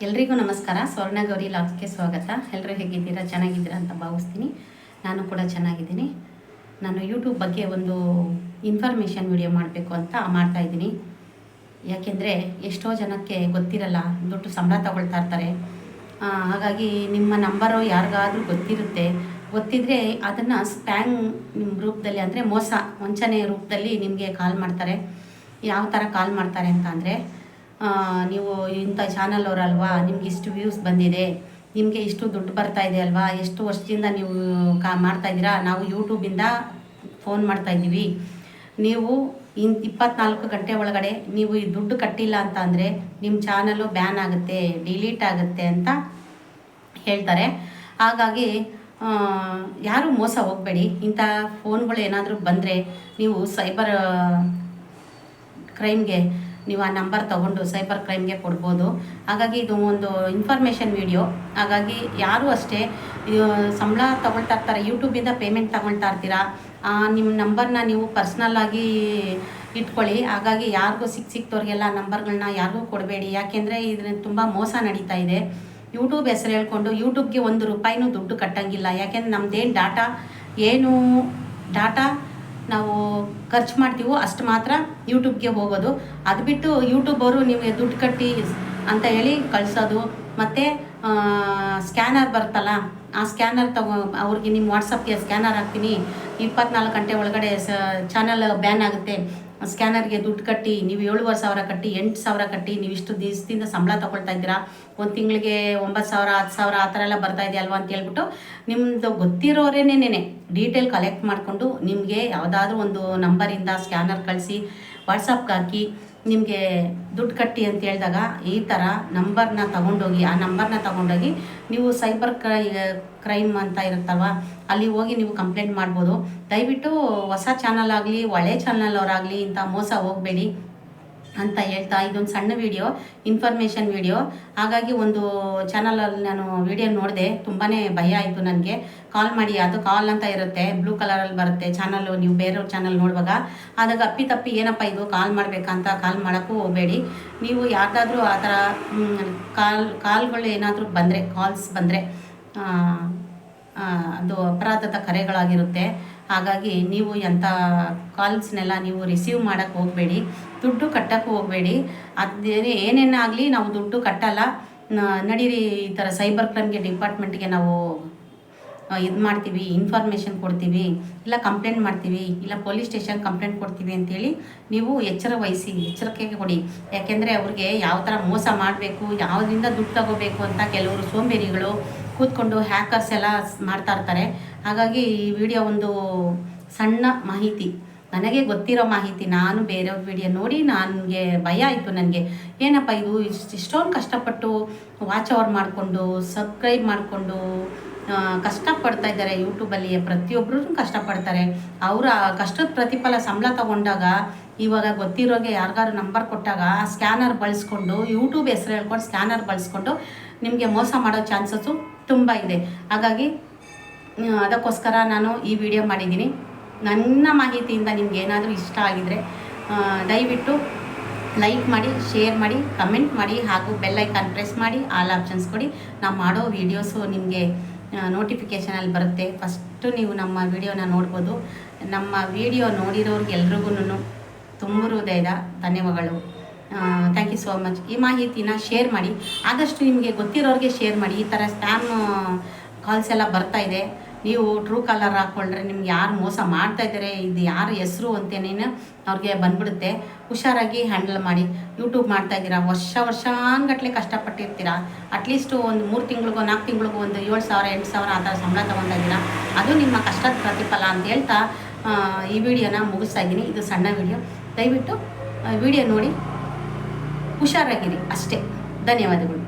ಎಲ್ರಿಗೂ ನಮಸ್ಕಾರ. ಸ್ವರ್ಣಗೌರಿ ಲಾಗ್ಸ್ಗೆ ಸ್ವಾಗತ. ಎಲ್ಲರೂ ಹೇಗಿದ್ದೀರಾ? ಚೆನ್ನಾಗಿದ್ದೀರಾ ಅಂತ ಭಾವಿಸ್ತೀನಿ. ನಾನು ಕೂಡ ಚೆನ್ನಾಗಿದ್ದೀನಿ. ನಾನು ಯೂಟ್ಯೂಬ್ ಬಗ್ಗೆ ಒಂದು ಇನ್ಫಾರ್ಮೇಷನ್ ವಿಡಿಯೋ ಮಾಡಬೇಕು ಅಂತ ಮಾಡ್ತಾಯಿದ್ದೀನಿ. ಯಾಕೆಂದರೆ ಎಷ್ಟೋ ಜನಕ್ಕೆ ಗೊತ್ತಿರಲ್ಲ, ದುಡ್ಡು ಸಂಬಳ ತಗೊಳ್ತಾ ಇರ್ತಾರೆ. ಹಾಗಾಗಿ ನಿಮ್ಮ ನಂಬರು ಯಾರಿಗಾದರೂ ಗೊತ್ತಿದ್ದರೆ ಅದನ್ನು ಸ್ಪ್ಯಾಮ್ ರೂಪದಲ್ಲಿ, ಅಂದರೆ ಮೋಸ ವಂಚನೆ ರೂಪದಲ್ಲಿ ನಿಮಗೆ ಕಾಲ್ ಮಾಡ್ತಾರೆ. ಯಾವ ಥರ ಕಾಲ್ ಮಾಡ್ತಾರೆ ಅಂತ ಅಂದರೆ, ನೀವು ಇಂಥ ಚಾನಲ್ ಅವರಲ್ವಾ, ನಿಮ್ಗೆ ಇಷ್ಟು ವ್ಯೂಸ್ ಬಂದಿದೆ, ನಿಮಗೆ ಇಷ್ಟು ದುಡ್ಡು ಬರ್ತಾ ಇದೆ ಅಲ್ವಾ, ಎಷ್ಟು ವರ್ಷದಿಂದ ನೀವು ಮಾಡ್ತಾಯಿದ್ದೀರಾ, ನಾವು ಯೂಟ್ಯೂಬಿಂದ ಫೋನ್ ಮಾಡ್ತಾಯಿದ್ದೀವಿ, ನೀವು 24 ಗಂಟೆ ಒಳಗಡೆ ನೀವು ಈ ದುಡ್ಡು ಕಟ್ಟಿಲ್ಲ ಅಂತ ಅಂದರೆ ನಿಮ್ಮ ಚಾನಲು ಬ್ಯಾನ್ ಆಗುತ್ತೆ, ಡಿಲೀಟ್ ಆಗುತ್ತೆ ಅಂತ ಹೇಳ್ತಾರೆ. ಹಾಗಾಗಿ ಯಾರೂ ಮೋಸ ಹೋಗಬೇಡಿ. ಇಂಥ ಫೋನ್ಗಳು ಏನಾದರೂ ಬಂದರೆ ನೀವು ಸೈಬರ್ ಕ್ರೈಮ್ಗೆ ನೀವು ಆ ನಂಬರ್ ತೊಗೊಂಡು ಸೈಬರ್ ಕ್ರೈಮ್ಗೆ ಕೊಡ್ಬೋದು. ಹಾಗಾಗಿ ಇದು ಒಂದು ಇನ್ಫಾರ್ಮೇಷನ್ ವಿಡಿಯೋ. ಹಾಗಾಗಿ ಯಾರೂ ಅಷ್ಟೇ ಸಂಬಳ ತೊಗೊಳ್ತಾ ಇರ್ತಾರೆ, ಯೂಟ್ಯೂಬಿಂದ ಪೇಮೆಂಟ್ ತೊಗೊಳ್ತಾ ಇರ್ತೀರಾ, ನಿಮ್ಮ ನಂಬರ್ನ ನೀವು ಪರ್ಸ್ನಲ್ಲಾಗಿ ಇಟ್ಕೊಳ್ಳಿ. ಹಾಗಾಗಿ ಯಾರಿಗೂ ಸಿಕ್ತವ್ರಿಗೆಲ್ಲ ನಂಬರ್ಗಳನ್ನ ಯಾರಿಗೂ ಕೊಡಬೇಡಿ. ಯಾಕೆಂದರೆ ಇದನ್ನ ತುಂಬ ಮೋಸ ನಡೀತಾ ಇದೆ. ಯೂಟ್ಯೂಬ್ ಹೆಸರು ಹೇಳ್ಕೊಂಡು ಯೂಟ್ಯೂಬ್ಗೆ ₹1 ದುಡ್ಡು ಕಟ್ಟಂಗಿಲ್ಲ. ಯಾಕೆಂದರೆ ನಮ್ಮದೇನು ಡಾಟಾ ನಾವು ಖರ್ಚು ಮಾಡ್ತೀವೋ ಅಷ್ಟು ಮಾತ್ರ ಯೂಟ್ಯೂಬ್ಗೆ ಹೋಗೋದು. ಅದು ಬಿಟ್ಟು ಯೂಟ್ಯೂಬ್ ಅವರು ನಿಮಗೆ ದುಡ್ಡು ಕಟ್ಟಿ ಅಂತ ಹೇಳಿ ಕಳಿಸೋದು. ಮತ್ತು ಸ್ಕ್ಯಾನರ್ ಬರುತ್ತಲ್ಲ, ಆ ಸ್ಕ್ಯಾನರ್ ಅವ್ರಿಗೆ ನಿಮ್ಮ ವಾಟ್ಸಪ್ಗೆ ಸ್ಕ್ಯಾನರ್ ಹಾಕ್ತೀನಿ, 24 ಗಂಟೆ ಒಳಗಡೆ ಚಾನಲ್ ಬ್ಯಾನ್ ಆಗುತ್ತೆ, ಸ್ಕ್ಯಾನರ್ಗೆ ದುಡ್ಡು ಕಟ್ಟಿ, ನೀವು 7,500 ಕಟ್ಟಿ, 8,000 ಕಟ್ಟಿ, ನೀವು ಇಷ್ಟು ದಿವಸದಿಂದ ಸಂಬಳ ತೊಗೊಳ್ತಾ ಇದ್ದೀರಾ, ಒಂದು ತಿಂಗಳಿಗೆ 9,000 10,000 ಆ ಥರ ಎಲ್ಲ ಬರ್ತಾ ಇದೆ ಅಲ್ವಾ ಅಂತ ಹೇಳ್ಬಿಟ್ಟು ನಿಮ್ಮದು ಗೊತ್ತಿರೋರೇನೇನೆ ಡೀಟೇಲ್ ಕಲೆಕ್ಟ್ ಮಾಡಿಕೊಂಡು ನಿಮಗೆ ಯಾವುದಾದ್ರೂ ಒಂದು ನಂಬರಿಂದ ಸ್ಕ್ಯಾನರ್ ಕಳಿಸಿ ವಾಟ್ಸಪ್ಗೆ ಹಾಕಿ ನಿಮಗೆ ದುಡ್ಡು ಕಟ್ಟಿ ಅಂತ ಹೇಳಿದಾಗ ಈ ಥರ ನಂಬರ್ನ ತಗೊಂಡೋಗಿ ನೀವು ಸೈಬರ್ ಕ್ರೈಮ್ ಅಂತ ಇರುತ್ತಲ್ವ, ಅಲ್ಲಿ ಹೋಗಿ ನೀವು ಕಂಪ್ಲೇಂಟ್ ಮಾಡ್ಬೋದು. ದಯವಿಟ್ಟು ಹೊಸ ಚಾನಲ್ ಆಗಲಿ ಒಳ್ಳೆ ಚಾನಲ್ ಅವರಾಗಲಿ ಇಂಥ ಮೋಸ ಹೋಗಬೇಡಿ ಅಂತ ಹೇಳ್ತಾ, ಇದೊಂದು ಸಣ್ಣ ವಿಡಿಯೋ, ಇನ್ಫಾರ್ಮೇಷನ್ ವಿಡಿಯೋ. ಹಾಗಾಗಿ ಒಂದು ಚಾನಲಲ್ಲಿ ನಾನು ವಿಡಿಯೋ ನೋಡಿದೆ, ತುಂಬಾ ಭಯ ಆಯಿತು ನನಗೆ. ಕಾಲ್ ಮಾಡಿ, ಅದು ಕಾಲ್ ಅಂತ ಇರುತ್ತೆ, ಬ್ಲೂ ಕಲರಲ್ಲಿ ಬರುತ್ತೆ ಚಾನಲ್ಲು. ನೀವು ಬೇರೆಯವ್ರ ಚಾನಲ್ ನೋಡುವಾಗ ಆದಾಗ ಅಪ್ಪಿ ಏನಪ್ಪ ಇದು ಕಾಲ್ ಮಾಡಬೇಕಂತ ಕಾಲ್ ಮಾಡೋಕ್ಕೂ ಹೋಗಬೇಡಿ. ನೀವು ಯಾರ್ದಾದ್ರೂ ಆ ಥರ ಕಾಲ್ಗಳು ಏನಾದರೂ ಬಂದರೆ, ಕಾಲ್ಸ್ ಬಂದರೆ ಅದು ಅಪರಾಧದ ಕರೆಗಳಾಗಿರುತ್ತೆ. ಹಾಗಾಗಿ ನೀವು ಎಂಥ ಕಾಲ್ಸ್ನೆಲ್ಲ ನೀವು ರಿಸೀವ್ ಮಾಡೋಕ್ಕೆ ಹೋಗಬೇಡಿ, ದುಡ್ಡು ಕಟ್ಟೋಕ್ಕೂ ಹೋಗಬೇಡಿ. ಏನೇನಾಗಲಿ ನಾವು ದುಡ್ಡು ಕಟ್ಟಲ್ಲ, ನಡೀರಿ ಈ ಥರ ಸೈಬರ್ ಕ್ರೈಮ್ಗೆ ಡಿಪಾರ್ಟ್ಮೆಂಟ್ಗೆ ನಾವು ಇದು ಮಾಡ್ತೀವಿ, ಇನ್ಫಾರ್ಮೇಷನ್ ಕೊಡ್ತೀವಿ, ಇಲ್ಲ ಕಂಪ್ಲೇಂಟ್ ಮಾಡ್ತೀವಿ, ಇಲ್ಲ ಪೊಲೀಸ್ ಸ್ಟೇಷನ್ ಕಂಪ್ಲೇಂಟ್ ಕೊಡ್ತೀವಿ ಅಂಥೇಳಿ ನೀವು ಎಚ್ಚರಿಕೆ ಕೊಡಿ. ಯಾಕೆಂದರೆ ಅವ್ರಿಗೆ ಯಾವ ಥರ ಮೋಸ ಮಾಡಬೇಕು, ಯಾವುದರಿಂದ ದುಡ್ಡು ತಗೋಬೇಕು ಅಂತ ಕೆಲವರು ಸೋಂಬೇರಿಗಳು ಕೂತ್ಕೊಂಡು ಹ್ಯಾಕರ್ಸ್ ಎಲ್ಲ ಮಾಡ್ತಾ ಇರ್ತಾರೆ. ಹಾಗಾಗಿ ಈ ವಿಡಿಯೋ ಒಂದು ಸಣ್ಣ ಮಾಹಿತಿ, ನನಗೆ ಗೊತ್ತಿರೋ ಮಾಹಿತಿ. ನಾನು ಬೇರೆಯವ್ರ ವಿಡಿಯೋ ನೋಡಿ ನನಗೆ ಭಯ ಆಯಿತು. ನನಗೆ ಏನಪ್ಪ ಇದು ಇಷ್ಟೊಂದು ಕಷ್ಟಪಟ್ಟು ವಾಚ್ ಅವರ್ ಮಾಡಿಕೊಂಡು ಸಬ್ಸ್ಕ್ರೈಬ್ ಮಾಡಿಕೊಂಡು ಕಷ್ಟಪಡ್ತಾ ಇದ್ದಾರೆ ಯೂಟ್ಯೂಬಲ್ಲಿ. ಪ್ರತಿಯೊಬ್ಬರೂ ಕಷ್ಟಪಡ್ತಾರೆ. ಅವರ ಕಷ್ಟದ ಪ್ರತಿಫಲ ಸಂಬಳ ತಗೊಂಡಾಗ ಇವಾಗ ಗೊತ್ತಿರೋಗೆ ಯಾರಿಗಾರು ನಂಬರ್ ಕೊಟ್ಟಾಗ ಸ್ಕ್ಯಾನರ್ ಬಳಸ್ಕೊಂಡು, ಯೂಟ್ಯೂಬ್ ಹೆಸರು ಹೇಳ್ಕೊಂಡು ಸ್ಕ್ಯಾನರ್ ಬಳಸ್ಕೊಂಡು ನಿಮಗೆ ಮೋಸ ಮಾಡೋ ಚಾನ್ಸಸ್ಸು ತುಂಬ ಇದೆ. ಹಾಗಾಗಿ ಅದಕ್ಕೋಸ್ಕರ ನಾನು ಈ ವಿಡಿಯೋ ಮಾಡಿದ್ದೀನಿ. ನನ್ನ ಮಾಹಿತಿಯಿಂದ ನಿಮ್ಗೆ ಏನಾದರೂ ಇಷ್ಟ ಆಗಿದರೆ ದಯವಿಟ್ಟು ಲೈಕ್ ಮಾಡಿ, ಶೇರ್ ಮಾಡಿ, ಕಮೆಂಟ್ ಮಾಡಿ, ಹಾಗೂ ಬೆಲ್ ಐಕಾನ್ ಪ್ರೆಸ್ ಮಾಡಿ ಆಲ್ ಆಪ್ಷನ್ಸ್ ಕೊಡಿ. ನಾವು ಮಾಡೋ ವೀಡಿಯೋಸು ನಿಮಗೆ ನೋಟಿಫಿಕೇಷನಲ್ಲಿ ಬರುತ್ತೆ. ಫಸ್ಟು ನೀವು ನಮ್ಮ ವಿಡಿಯೋನ ನೋಡ್ಬೋದು. ನಮ್ಮ ವಿಡಿಯೋ ನೋಡಿರೋರಿಗೆಲ್ರಿಗೂ ತುಂಬ ಹೃದಯದ ಧನ್ಯವಾದಗಳು. Thank you so much. ಈ ಮಾಹಿತಿನ ಶೇರ್ ಮಾಡಿ, ಆದಷ್ಟು ನಿಮಗೆ ಗೊತ್ತಿರೋರಿಗೆ ಶೇರ್ ಮಾಡಿ. ಈ ಥರ ಸ್ಪ್ಯಾಮ್ ಕಾಲ್ಸ್ ಎಲ್ಲ ಬರ್ತಾ ಇದೆ. ನೀವು ಟ್ರೂ ಕಾಲರ್ ಹಾಕ್ಕೊಂಡ್ರೆ ನಿಮ್ಗೆ ಯಾರು ಮೋಸ ಮಾಡ್ತಾ ಇದ್ದಾರೆ, ಇದು ಯಾರ ಹೆಸರು ಅಂತೇನೇನು ಅವ್ರಿಗೆ ಬಂದ್ಬಿಡುತ್ತೆ. ಹುಷಾರಾಗಿ ಹ್ಯಾಂಡಲ್ ಮಾಡಿ. ಯೂಟ್ಯೂಬ್ ಮಾಡ್ತಾ ಇದ್ದೀರಾ, ವರ್ಷಾನ್ಗಟ್ಲೆ ಕಷ್ಟಪಟ್ಟಿರ್ತೀರಾ. ಅಟ್ಲೀಸ್ಟು ಒಂದು 3 ತಿಂಗಳಿಗೋ 4 ತಿಂಗಳಿಗೋ ಒಂದು 7,000 8,000 ಆ ಥರ ಸಂಬಳ ತೊಗೊತಾ ಇದ್ದೀರಾ. ಅದು ನಿಮ್ಮ ಕಷ್ಟದ ಪ್ರತಿಫಲ ಅಂತ ಹೇಳ್ತಾ ಈ ವಿಡಿಯೋನ ಮುಗಿಸ್ತಾ ಇದ್ದೀನಿ. ಇದು ಸಣ್ಣ ವಿಡಿಯೋ. ದಯವಿಟ್ಟು ವಿಡಿಯೋ ನೋಡಿ ಹುಷಾರಾಗಿರಿ ಅಷ್ಟೇ. ಧನ್ಯವಾದಗಳು.